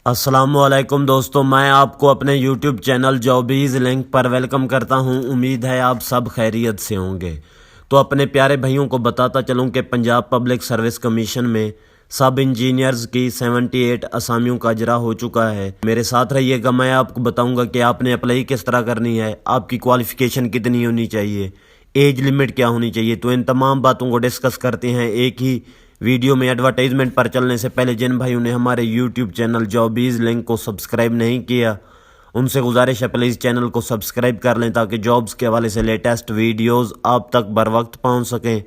السلام علیکم دوستو، میں آپ کو اپنے یوٹیوب چینل جابیز لنک پر ویلکم کرتا ہوں۔ امید ہے آپ سب خیریت سے ہوں گے۔ تو اپنے پیارے بھائیوں کو بتاتا چلوں کہ پنجاب پبلک سروس کمیشن میں سب انجینئرز کی 78 اسامیوں کا اجرا ہو چکا ہے۔ میرے ساتھ رہیے گا، میں آپ کو بتاؤں گا کہ آپ نے اپلائی کس طرح کرنی ہے، آپ کی کوالیفیکیشن کتنی ہونی چاہیے، ایج لمٹ کیا ہونی چاہیے۔ تو ان تمام باتوں کو ڈسکس کرتے ہیں ایک ہی ویڈیو میں۔ ایڈورٹائزمنٹ پر چلنے سے پہلے جن بھائیوں نے ہمارے یوٹیوب چینل جابیز لنک کو سبسکرائب نہیں کیا، ان سے گزارش ہے پلیز چینل کو سبسکرائب کر لیں تاکہ جابز کے حوالے سے لیٹسٹ ویڈیوز آپ تک بر وقت پہنچ سکیں۔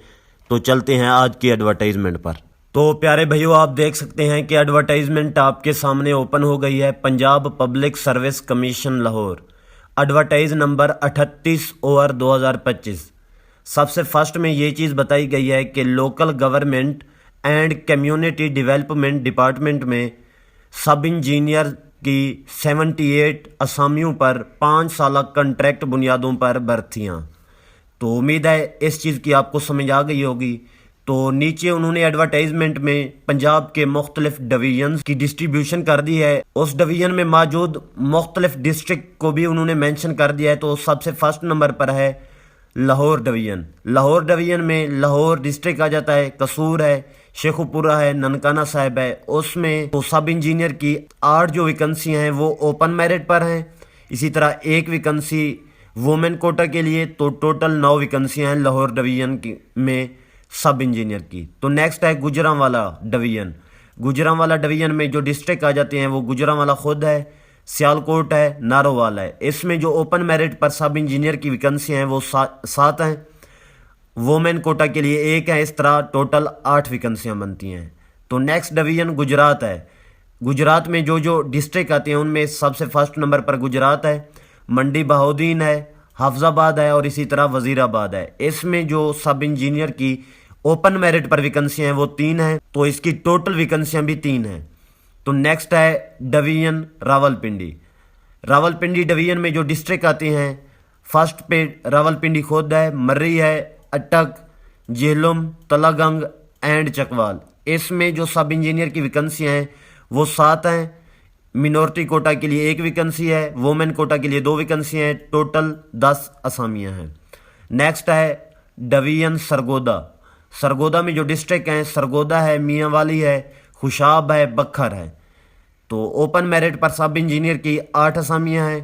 تو چلتے ہیں آج کی ایڈورٹائزمنٹ پر۔ تو پیارے بھائیو، آپ دیکھ سکتے ہیں کہ ایڈورٹائزمنٹ آپ کے سامنے اوپن ہو گئی ہے۔ Punjab public service commission Lahore, advertise number 38/2025۔ سب سے فرسٹ میں یہ چیز بتائی گئی ہے کہ local government and community development department میں سب انجینئر کی 78 اسامیوں پر 5 سالہ کنٹریکٹ بنیادوں پر بھرتیاں۔ تو امید ہے اس چیز کی آپ کو سمجھ آ گئی ہوگی۔ تو نیچے انہوں نے ایڈورٹائزمنٹ میں پنجاب کے مختلف ڈویژنز کی ڈسٹریبیوشن کر دی ہے۔ اس ڈویژن میں موجود مختلف ڈسٹرکٹ کو بھی انہوں نے مینشن کر دیا ہے۔ تو سب سے فرسٹ نمبر پر ہے لاہور ڈویژن۔ لاہور ڈویژن میں لاہور ڈسٹرکٹ آ جاتا ہے، قصور ہے، شیخوپورہ ہے، ننکانہ صاحب ہے۔ اس میں تو سب انجینئر کی 8 جو ویکنسی ہیں وہ اوپن میرٹ پر ہیں۔ اسی طرح ایک ویکنسی وومن کوٹا کے لیے، تو ٹوٹل 9 ویکنسیاں ہیں لاہور ڈویژن کی میں سب انجینئر کی۔ تو نیکسٹ ہے گوجرانوالا ڈویژن۔ گوجرانوالا ڈویژن میں جو ڈسٹرکٹ آ جاتے ہیں وہ گوجرانوالا خود ہے، سیالکوٹ ہے، نارووال ہے۔ اس میں جو اوپن میرٹ پر سب انجینئر کی ویکنسی ہیں وہ 7 ہیں، وومن کوٹا کے لیے 1 ہے۔ اس طرح ٹوٹل 8 ویکنسیاں بنتی ہیں۔ تو نیکسٹ ڈویژن گجرات ہے۔ گجرات میں جو ڈسٹرکٹ آتے ہیں ان میں سب سے فرسٹ نمبر پر گجرات ہے، منڈی بہاؤدین ہے، حافظ آباد ہے اور اسی طرح وزیر آباد ہے۔ اس میں جو سب انجینئر کی اوپن میرٹ پر ویکنسیاں ہیں وہ 3 ہیں، تو اس کی ٹوٹل ویکنسیاں بھی 3 ہیں۔ تو نیکسٹ ہے ڈویژن راولپنڈی۔ راولپنڈی ڈویژن میں جو ڈسٹرکٹ آتے ہیں، فرسٹ پہ راولپنڈی خود ہے، مرری ہے، اٹک، جہلم، تلا گنگ اینڈ چکوال۔ اس میں جو سب انجینئر کی ویکنسیاں ہیں وہ 7 ہیں۔ منورٹی کوٹا کے لیے 1 ویکنسی ہے، وومن کوٹا کے لیے 2 ویکنسیاں ہیں، ٹوٹل 10 اسامیاں ہیں۔ نیکسٹ ہے ڈویژن سرگودا۔ سرگودا میں جو ڈسٹرکٹ ہیں، سرگودا ہے، میاں والی ہے، خوشاب ہے، بکھر ہے۔ تو اوپن میرٹ پر سب انجینئر کی 8 اسامیاں ہیں،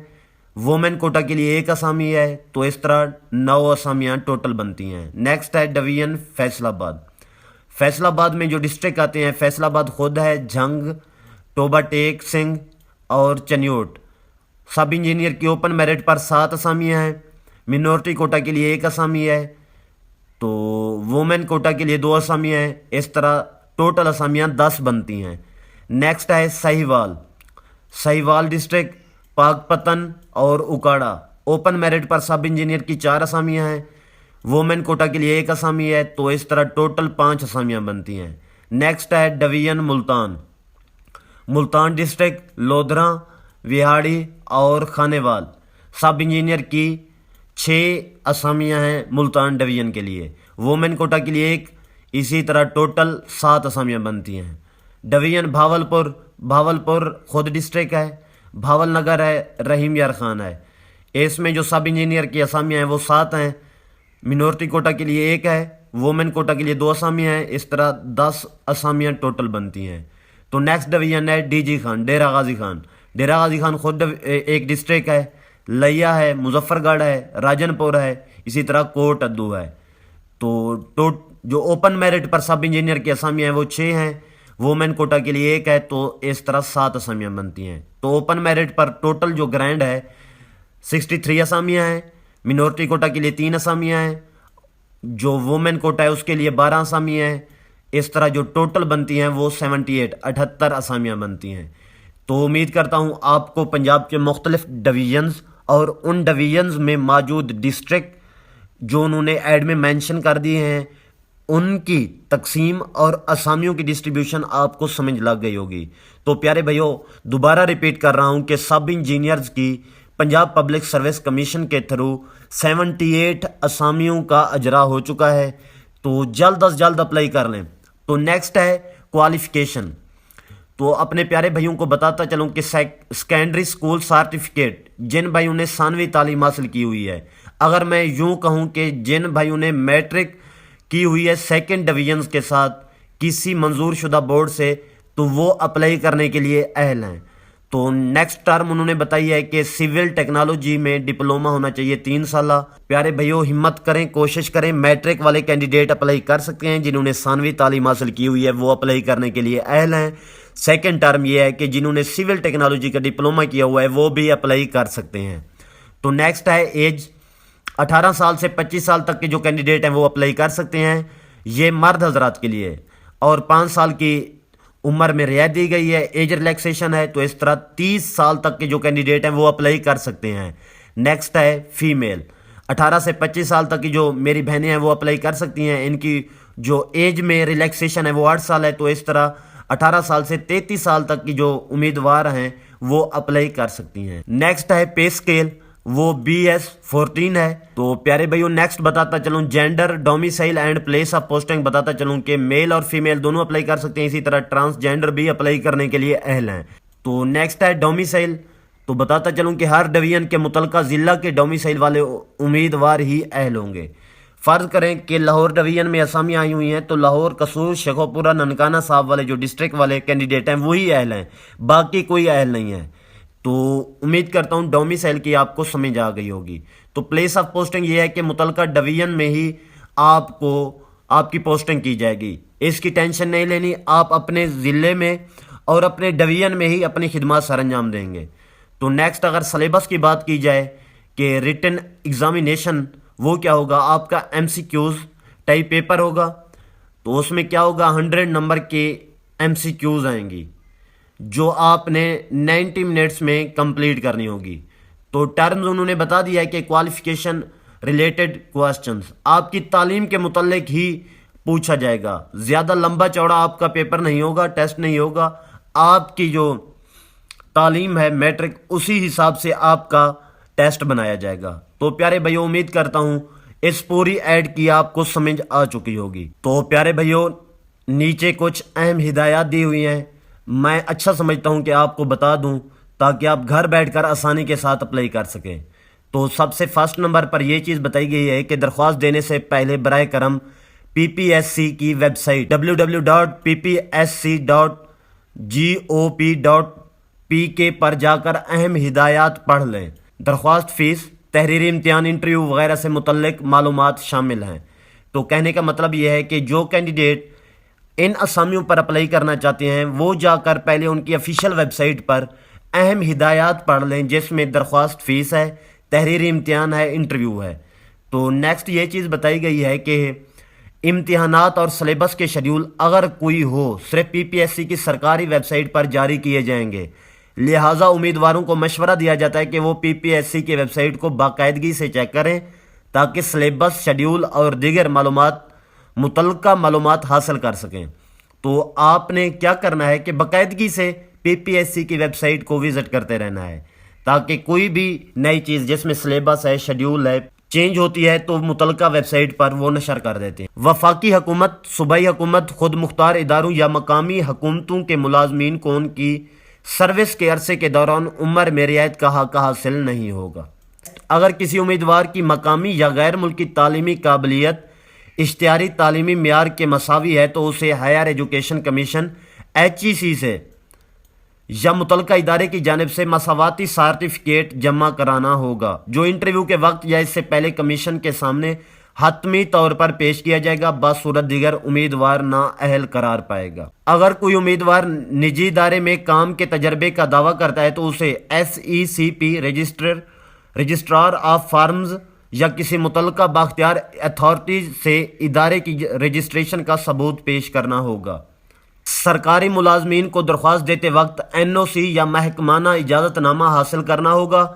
وومن کوٹا کے لیے 1 اسامی ہے، تو اس طرح 9 اسامیاں ٹوٹل بنتی ہیں۔ نیکسٹ ہے ڈویژن فیصل آباد۔ فیصل آباد میں جو ڈسٹرکٹ آتے ہیں، فیصل آباد خود ہے، جھنگ، ٹوبا ٹیک سنگھ اور چنیوٹ۔ سب انجینئر کی اوپن میرٹ پر 7 اسامیاں ہیں، منورٹی کوٹا کے لیے 1 اسامی ہے، تو وومن کوٹا کے لیے 2 اسامیاں ہیں۔ اس طرح ٹوٹل اسامیاں 10 بنتی ہیں۔ نیکسٹ ہے سہیوال۔ سہیوال ڈسٹرکٹ پاک پتن اور اکاڑا۔ اوپن میرٹ پر سب انجینئر کی 4 اسامیاں ہیں، وومن کوٹا کے لیے 1 اسامی ہے، تو اس طرح ٹوٹل 5 اسامیاں بنتی ہیں۔ نیکسٹ ہے ڈویژن ملتان۔ ملتان ڈسٹرکٹ لودھراں، وہاڑی اور خانیوال۔ سب انجینئر کی 6 اسامیاں ہیں ملتان ڈویژن کے لیے، وومن کوٹا کے لیے 1، اسی طرح ٹوٹل 7 اسامیاں بنتی ہیں۔ ڈویژن بھاولپور۔ بھاولپور خود ڈسٹرکٹ ہے، بھاول نگر ہے، رحیم یار خان ہے۔ اس میں جو سب انجینئر کی اسامیاں ہیں وہ 7 ہیں، منورٹی کوٹا کے لیے 1 ہے، وومن کوٹا کے لیے 2 اسامیاں ہیں۔ اس طرح 10 اسامیاں ٹوٹل بنتی ہیں۔ تو نیکسٹ ڈویژن ہے ڈی جی خان، ڈیرہ غازی خان۔ ڈیرہ غازی خان خود ایک ڈسٹرکٹ ہے، لیا ہے، مظفر گڑھ ہے، راجن پور ہے، اسی طرح کوٹ ادو ہے۔ تو جو اوپن میرٹ پر سب انجینئر کی اسامیاں ہیں وہ 6 ہیں، وومن کوٹا کے لیے 1 ہے، تو اس طرح 7 اسامیاں بنتی ہیں۔ تو اوپن میرٹ پر ٹوٹل جو گرینڈ ہے 63 اسامیاں ہیں، منورٹی کوٹا کے لیے 3 اسامیاں ہیں، جو وومن کوٹا ہے اس کے لیے 12 اسامیاں ہیں۔ اس طرح جو ٹوٹل بنتی ہیں وہ 78 اسامیاں بنتی ہیں۔ تو امید کرتا ہوں آپ کو پنجاب کے مختلف ڈویژنز اور ان ڈویژنز میں موجود ڈسٹرکٹ جو انہوں نے ایڈ میں مینشن کر دیے ہیں ان کی تقسیم اور اسامیوں کی ڈسٹریبیوشن آپ کو سمجھ لگ گئی ہوگی۔ تو پیارے بھائیو، دوبارہ ریپیٹ کر رہا ہوں کہ سب انجینئرز کی پنجاب پبلک سروس کمیشن کے تھرو 78 اسامیوں کا اجرا ہو چکا ہے، تو جلد از جلد اپلائی کر لیں۔ تو نیکسٹ ہے کوالیفیکیشن۔ تو اپنے پیارے بھائیوں کو بتاتا چلوں کہ سیکنڈری سکول سرٹیفکیٹ جن بھائیوں نے ثانوی تعلیم حاصل کی ہوئی ہے، اگر میں یوں کہوں کہ جن بھائیوں نے میٹرک کی ہوئی ہے سیکنڈ ڈویژن کے ساتھ کسی منظور شدہ بورڈ سے، تو وہ اپلائی کرنے کے لیے اہل ہیں۔ تو نیکسٹ ٹرم انہوں نے بتائی ہے کہ سول ٹیکنالوجی میں ڈپلومہ ہونا چاہیے 3 سالہ۔ پیارے بھائیوں ہمت کریں، کوشش کریں، میٹرک والے کینڈیڈیٹ اپلائی کر سکتے ہیں، جنہوں نے ثانوی تعلیم حاصل کی ہوئی ہے وہ اپلائی کرنے کے لیے اہل ہیں۔ سیکنڈ ٹرم یہ ہے کہ جنہوں نے سول ٹیکنالوجی کا ڈپلومہ کیا ہوا ہے وہ بھی اپلائی کر سکتے ہیں۔ تو نیکسٹ ہے ایج، 18 سال سے 25 سال تک کے جو کینڈیڈیٹ ہیں وہ اپلائی کر سکتے ہیں، یہ مرد حضرات کے لیے، اور 5 سال کی عمر میں رعایت دی گئی ہے، ایج ریلیکسیشن ہے، تو اس طرح 30 سال تک کے جو کینڈیڈیٹ ہیں وہ اپلائی کر سکتے ہیں۔ نیکسٹ ہے فیمیل، 18 سے 25 سال تک کی جو میری بہنیں ہیں وہ اپلائی کر سکتی ہیں، ان کی جو ایج میں ریلیکسیشن ہے وہ 8 سال ہے، تو اس طرح 18 سال سے 33 سال تک کی جو امیدوار ہیں وہ اپلائی کر سکتی ہیں۔ نیکسٹ ہے پے اسکیل، وہ BS-14 ہے۔ تو پیارے بھائیوں نیکسٹ بتاتا چلوں gender, domicile and place of posting بتاتا چلوں کہ میل اور فیمیل دونوں اپلائی کر سکتے ہیں، اسی طرح ٹرانسجینڈر بھی اپلائی کرنے کے لیے اہل ہیں۔ تو نیکسٹ ہے ڈومیسائل، تو بتاتا چلوں کہ ہر ڈویژن کے متعلقہ ضلع کے ڈومیسائل والے امیدوار ہی اہل ہوں گے۔ فرض کریں کہ لاہور ڈویژن میں اسامیاں آئی ہوئی ہیں، تو لاہور، قصور، شیخوپورہ، ننکانہ صاحب والے جو ڈسٹرکٹ والے کینڈیڈیٹ ہیں وہی اہل ہیں، باقی کوئی اہل نہیں ہے۔ تو امید کرتا ہوں ڈومیسائل کی آپ کو سمجھ آ گئی ہوگی۔ تو پلیس آف پوسٹنگ یہ ہے کہ متعلقہ ڈویژن میں ہی آپ کی پوسٹنگ کی جائے گی، اس کی ٹینشن نہیں لینی، آپ اپنے ضلع میں اور اپنے ڈویژن میں ہی اپنی خدمات سر انجام دیں گے۔ تو نیکسٹ اگر سلیبس کی بات کی جائے کہ ریٹن ایگزامینیشن وہ کیا ہوگا، آپ کا MCQs ٹائپ پیپر ہوگا، تو اس میں کیا ہوگا 100 نمبر کے MCQs آئیں گی جو آپ نے 90 منٹس میں کمپلیٹ کرنی ہوگی۔ تو ٹرمز انہوں نے بتا دیا ہے کہ کوالیفیکیشن ریلیٹڈ کوسچنز آپ کی تعلیم کے متعلق ہی پوچھا جائے گا، زیادہ لمبا چوڑا آپ کا پیپر نہیں ہوگا، ٹیسٹ نہیں ہوگا، آپ کی جو تعلیم ہے میٹرک اسی حساب سے آپ کا ٹیسٹ بنایا جائے گا۔ تو پیارے بھائیوں امید کرتا ہوں اس پوری ایڈ کی آپ کو سمجھ آ چکی ہوگی۔ تو پیارے بھائیوں نیچے کچھ اہم ہدایات دی ہوئی ہیں، میں اچھا سمجھتا ہوں کہ آپ کو بتا دوں تاکہ آپ گھر بیٹھ کر آسانی کے ساتھ اپلائی کر سکیں۔ تو سب سے فرسٹ نمبر پر یہ چیز بتائی گئی ہے کہ درخواست دینے سے پہلے برائے کرم PPSC کی ویب سائٹ www.ppsc.gop.pk پر جا کر اہم ہدایات پڑھ لیں۔ درخواست فیس، تحریری امتحان، انٹرویو وغیرہ سے متعلق معلومات شامل ہیں۔ تو کہنے کا مطلب یہ ہے کہ جو کینڈیڈیٹ ان اسامیوں پر اپلائی کرنا چاہتے ہیں وہ جا کر پہلے ان کی آفیشیل ویب سائٹ پر اہم ہدایات پڑھ لیں، جس میں درخواست فیس ہے، تحریری امتحان ہے، انٹرویو ہے۔ تو نیکسٹ یہ چیز بتائی گئی ہے کہ امتحانات اور سلیبس کے شیڈیول اگر کوئی ہو صرف PPSC کی سرکاری ویب سائٹ پر جاری کیے جائیں گے، لہٰذا امیدواروں کو مشورہ دیا جاتا ہے کہ وہ PPSC کی ویب سائٹ کو باقاعدگی سے چیک کریں تاکہ سلیبس، شیڈیول اور دیگر متعلقہ معلومات حاصل کر سکیں۔ تو آپ نے کیا کرنا ہے کہ باقاعدگی سے PPSC کی ویب سائٹ کو وزٹ کرتے رہنا ہے تاکہ کوئی بھی نئی چیز جس میں سلیبس ہے، شیڈیول ہے، چینج ہوتی ہے تو متعلقہ ویب سائٹ پر وہ نشر کر دیتے ہیں۔ وفاقی حکومت، صوبائی حکومت، خود مختار اداروں یا مقامی حکومتوں کے ملازمین کو ان کی سروس کے عرصے کے دوران عمر میں رعایت کا حق حاصل نہیں ہوگا۔ اگر کسی امیدوار کی مقامی یا غیر ملکی تعلیمی قابلیت اشتہاری تعلیمی معیار کے مساوی ہے تو اسے ہائر ایجوکیشن کمیشن HEC سے یا متعلقہ ادارے کی جانب سے مساواتی سرٹیفکیٹ جمع کرانا ہوگا، جو انٹرویو کے وقت یا اس سے پہلے کمیشن کے سامنے حتمی طور پر پیش کیا جائے گا، بصورت دیگر امیدوار نااہل قرار پائے گا۔ اگر کوئی امیدوار نجی ادارے میں کام کے تجربے کا دعویٰ کرتا ہے تو اسے SECP رجسٹرار آف فارمز یا کسی متعلقہ بااختیار اتھارٹی سے ادارے کی رجسٹریشن کا ثبوت پیش کرنا ہوگا۔ سرکاری ملازمین کو درخواست دیتے وقت NOC یا محکمانہ اجازت نامہ حاصل کرنا ہوگا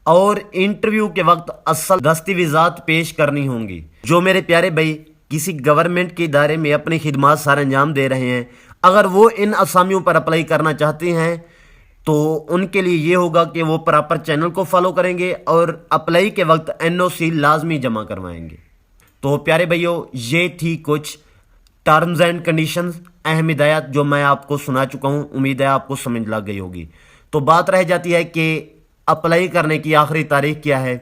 اور انٹرویو کے وقت اصل دستاویزات پیش کرنی ہوں گی۔ جو میرے پیارے بھائی کسی گورنمنٹ کے ادارے میں اپنی خدمات سر انجام دے رہے ہیں، اگر وہ ان اسامیوں پر اپلائی کرنا چاہتے ہیں تو ان کے لیے یہ ہوگا کہ وہ پراپر چینل کو فالو کریں گے اور اپلائی کے وقت NOC لازمی جمع کروائیں گے۔ تو پیارے بھائیو یہ تھی کچھ ٹرمز اینڈ کنڈیشنز اہم ہدایات جو میں آپ کو سنا چکا ہوں، امید ہے آپ کو سمجھ لگ گئی ہوگی۔ تو بات رہ جاتی ہے کہ اپلائی کرنے کی آخری تاریخ کیا ہے۔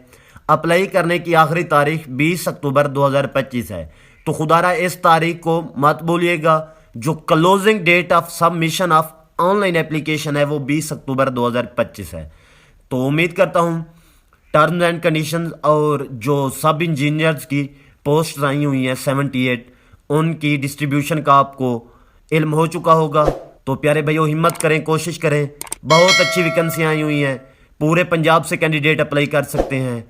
اپلائی کرنے کی آخری تاریخ 20 اکتوبر 2025 ہے، تو خدا را اس تاریخ کو مت بولیے گا۔ جو closing date of submission of online application ہے وہ 20 اکتوبر 2025 ہے۔ تو امید کرتا ہوں ٹرمز اینڈ کنڈیشنز اور جو سب انجینئرز کی پوسٹ آئی ہوئی ہیں 78، ان کی ڈسٹریبیوشن کا آپ کو علم ہو چکا ہوگا۔ تو پیارے بھائیو، ہمت کریں، کوشش کریں، بہت اچھی ویکنسیاں آئی ہوئی ہیں، پورے پنجاب سے کینڈیڈیٹ اپلائی کر سکتے ہیں۔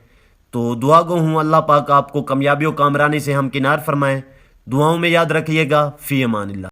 تو دعا گو ہوں اللہ پاک آپ کو کامیابی و کامرانی سے ہمکنار فرمائیں۔ دعاؤں میں یاد رکھیے گا۔ فی امان اللہ۔